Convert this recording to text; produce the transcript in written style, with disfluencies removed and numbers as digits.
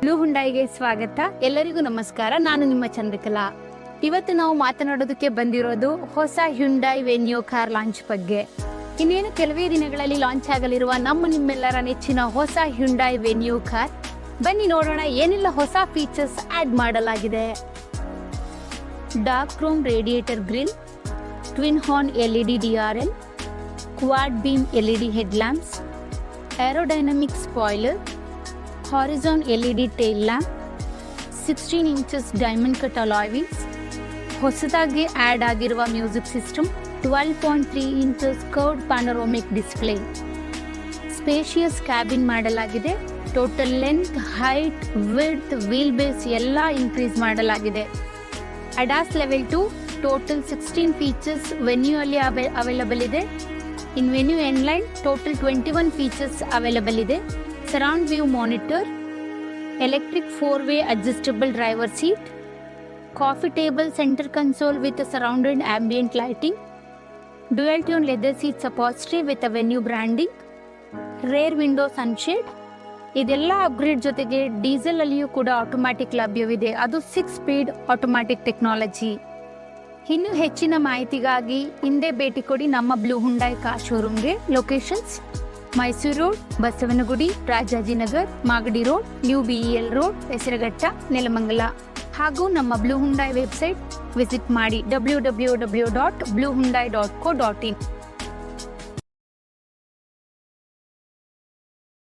Blue ಹುಂಡೈಗೆ ಸ್ವಾಗತ. ಎಲ್ಲರಿಗೂ ನಮಸ್ಕಾರ. ನಾನು ನಿಮ್ಮ ಚಂದ್ರಕಲಾ. ಇವತ್ತು ನಾವು ಮಾತನಾಡೋದಕ್ಕೆ ಬಂದಿರೋದು ಹೊಸ ಹ್ಯುಂಡೈ ವೆನ್ಯೂ ಕಾರ್ ಲಾಂಚ್ ಬಗ್ಗೆ. ಇನ್ನೇನು ಕೆಲವೇ ದಿನಗಳಲ್ಲಿ ಲಾಂಚ್ ಆಗಲಿರುವ ನಿಮ್ಮೆಲ್ಲರ ನೆಚ್ಚಿನ ಹೊಸ ಹ್ಯುಂಡೈ ವೆನ್ಯೂ ಕಾರ್. ಬನ್ನಿ ನೋಡೋಣ ಏನೆಲ್ಲ ಹೊಸ ಫೀಚರ್ಸ್ ಆಡ್ ಮಾಡಲಾಗಿದೆ. Dark chrome radiator grille, twin horn LED DRL, quad beam LED headlamps, aerodynamic spoiler, horizon LED tail lamp, 16 inches diamond cut alloy wheels, ಹೊಸದಾಗಿ ಆಡ್ ಆಗಿರುವ music system, 12.3 inches curved panoramic display, spacious cabin ಮಾಡಲಾಗಿದೆ. Total length, height, width, wheel base ಎಲ್ಲ increase ಮಾಡಲಾಗಿದೆ. ADAS level 2 total 16 features ವೆನ್ಯೂಯಲ್ಲಿ available ಇದೆ. In Venue N Line total 21 features available ಇದೆ. Surround view monitor, electric 4-way adjustable driver seat, coffee table centre console with surrounded ambient lighting, dual tune leather seats upholstery with Venue branding, rear window sunshade. ಇದೆಲ್ಲ upgrade ಜೊತೆಗೆ diesel ಅಲ್ಲಿಯೂ ಕೂಡ automatic ಲಭ್ಯವಿದೆ. ಅದು 6 speed automatic technology. ಇನ್ನು ಹೆಚ್ಚಿನ ಮಾಹಿತಿಗಾಗಿ ಹಿಂದೆ ಭೇಟಿ ಕೊಡಿ ನಮ್ಮ ಬ್ಲೂ ಹುಂಡೈ ಕಾರ್ ಶೋರೂಮ್ಗೆ. Locations: Mysuru road, Basavanagudi, Rajajinagar, Magadi road, new BEL road, Hesaraghatta, Nelamangala. ಹಾಗೂ ನಮ್ಮ ಬ್ಲೂ ಹುಂಡೈ ವೆಬ್ಸೈಟ್ ವಿಸಿಟ್ ಮಾಡಿ www.bluehundai.co.in.